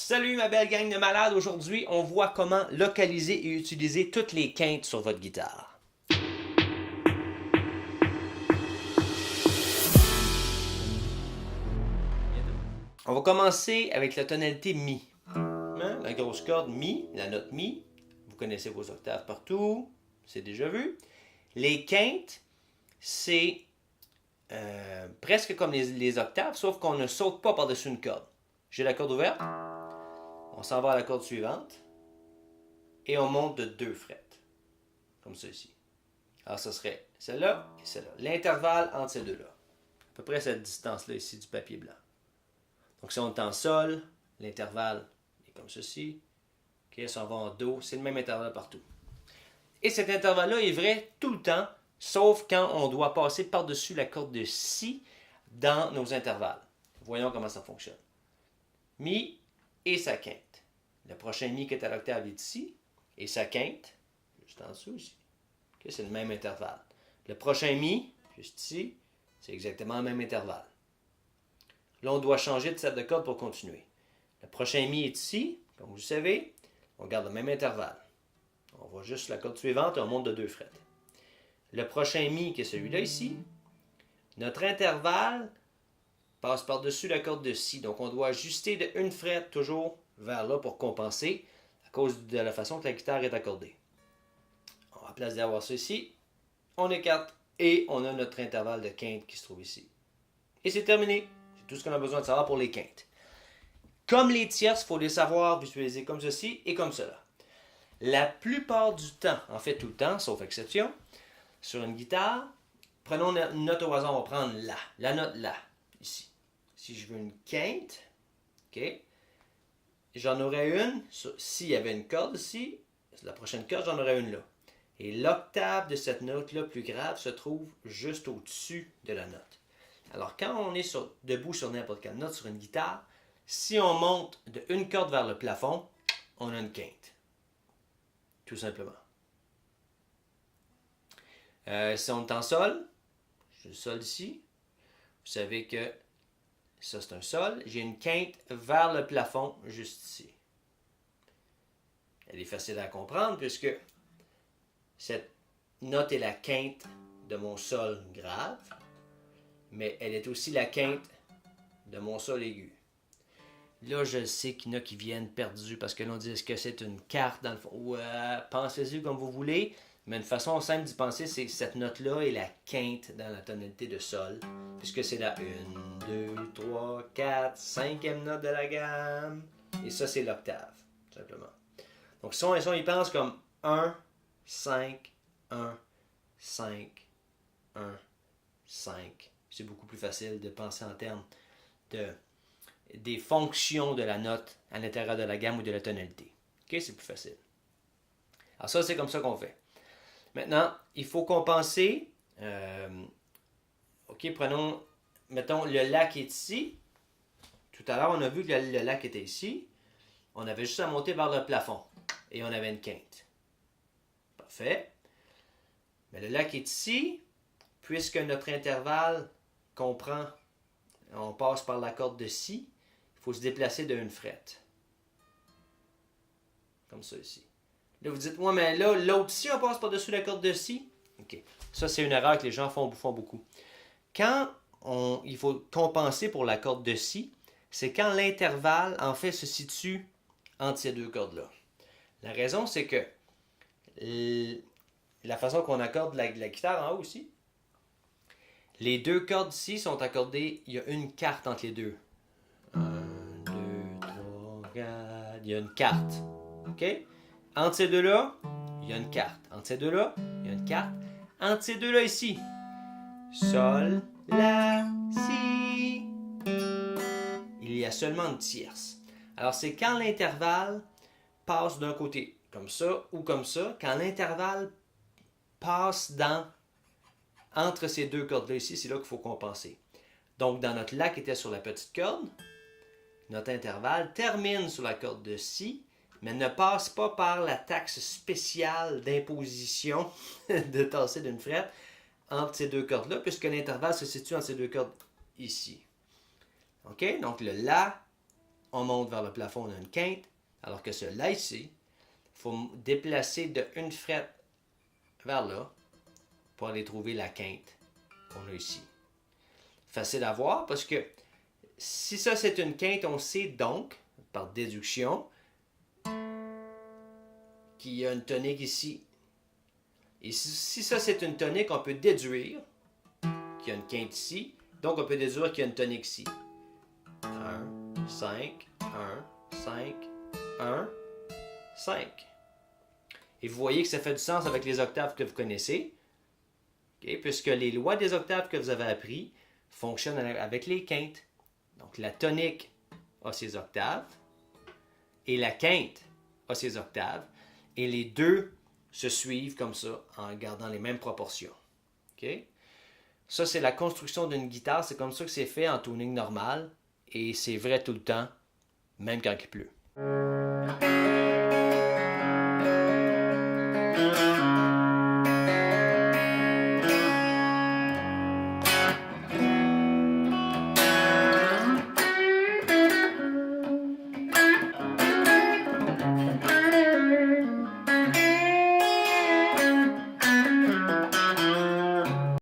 Salut ma belle gang de malades, aujourd'hui on voit comment localiser et utiliser toutes les quintes sur votre guitare. On va commencer avec la tonalité Mi. La grosse corde Mi, la note Mi. Vous connaissez vos octaves partout, c'est déjà vu. Les quintes, c'est presque comme les octaves, sauf qu'on ne saute pas par-dessus une corde. J'ai la corde ouverte. On s'en va à la corde suivante et on monte de 2 frettes, comme ceci. Alors, ce serait celle-là et celle-là. L'intervalle entre ces deux-là. À peu près cette distance-là ici du papier blanc. Donc, si on est en sol, l'intervalle est comme ceci. Okay, si on va en do, c'est le même intervalle partout. Et cet intervalle-là est vrai tout le temps, sauf quand on doit passer par-dessus la corde de Si dans nos intervalles. Voyons comment ça fonctionne. Mi et sa quinte. Le prochain Mi qui est à l'octave est ici, et sa quinte, juste en dessous ici. Okay, c'est le même intervalle. Le prochain Mi, juste ici, c'est exactement le même intervalle. Là, on doit changer de set de corde pour continuer. Le prochain Mi est ici, comme vous le savez, on garde le même intervalle. On va juste sur la corde suivante et on monte de 2 frettes. Le prochain Mi, qui est celui-là ici, notre intervalle passe par-dessus la corde de Si. Donc, on doit ajuster de 1 frette toujours vers là pour compenser à cause de la façon que la guitare est accordée. À place d'avoir ça ici, on écarte et on a notre intervalle de quinte qui se trouve ici. Et c'est terminé. C'est tout ce qu'on a besoin de savoir pour les quintes. Comme les tierces, il faut les savoir visualiser comme ceci et comme cela. La plupart du temps, en fait tout le temps, sauf exception, sur une guitare, prenons une note au hasard, on va prendre La. La note La, ici. Si je veux une quinte, ok, j'en aurais une, s'il y avait une corde ici, la prochaine corde, j'en aurais une là. Et l'octave de cette note-là plus grave se trouve juste au-dessus de la note. Alors, quand on est debout sur n'importe quelle note sur une guitare, si on monte de une corde vers le plafond, on a une quinte. Tout simplement. Si on est en sol, j'ai le sol ici, vous savez que ça c'est un sol, j'ai une quinte vers le plafond juste ici. Elle est facile à comprendre puisque cette note est la quinte de mon sol grave, mais elle est aussi la quinte de mon sol aigu. Là, je sais qu'il y en a qui viennent perdus parce que l'on dit est-ce que c'est une carte dans le fond. Ouais, pensez-y comme vous voulez, mais une façon simple d'y penser, c'est que cette note-là est la quinte dans la tonalité de sol, puisque c'est la 1, 2, 3, 4, 5e note de la gamme, et ça, c'est l'octave, tout simplement. Donc, si on y pense comme 1, 5, 1, 5, 1, 5. C'est beaucoup plus facile de penser en termes des fonctions de la note à l'intérieur de la gamme ou de la tonalité. Ok, c'est plus facile. Alors ça, c'est comme ça qu'on fait. Maintenant, il faut compenser. Ok, mettons le La qui est ici. Tout à l'heure, on a vu que le La qui était ici. On avait juste à monter vers le plafond. Et on avait une quinte. Parfait. Mais le La qui est ici, puisque notre intervalle comprend, on passe par la corde de Si, il faut se déplacer de 1 frette. Comme ça ici. Là, vous dites, ouais, mais là, l'autre Si, on passe par-dessus la corde de Si. OK. Ça, c'est une erreur que les gens font beaucoup. Quand il faut compenser pour la corde de Si, c'est quand l'intervalle, en fait, se situe entre ces deux cordes-là. La raison, c'est que la façon qu'on accorde la guitare en haut aussi, les deux cordes ici sont accordées, il y a une carte entre les deux. 1, 2, 3, 4, il y a une carte. OK? Entre ces deux-là, il y a une carte. Entre ces deux-là, il y a une carte. Entre ces deux-là ici, Sol, La, Si, il y a seulement une tierce. Alors, c'est quand l'intervalle passe d'un côté comme ça ou comme ça, quand l'intervalle passe entre ces deux cordes-là ici, c'est là qu'il faut compenser. Donc, dans notre La qui était sur la petite corde, notre intervalle termine sur la corde de Si, mais ne passe pas par la taxe spéciale d'imposition de tasser d'une frette entre ces deux cordes-là, puisque l'intervalle se situe entre ces deux cordes ici. OK? Donc, le La on monte vers le plafond, on a une quinte, alors que celui-là ici, il faut déplacer de une frette vers là pour aller trouver la quinte qu'on a ici. Facile à voir parce que si ça c'est une quinte, on sait donc, par déduction, qu'il y a une tonique ici. Et si ça c'est une tonique, on peut déduire qu'il y a une quinte ici. Donc on peut déduire qu'il y a une tonique ici. 1, 5, 1, 5, 1, 5. Et vous voyez que ça fait du sens avec les octaves que vous connaissez. Okay? Puisque les lois des octaves que vous avez appris fonctionnent avec les quintes. Donc la tonique a ses octaves et la quinte a ses octaves. Et les deux se suivent comme ça en gardant les mêmes proportions. Okay? Ça, c'est la construction d'une guitare. C'est comme ça que c'est fait en tuning normal. Et c'est vrai tout le temps, même quand il pleut.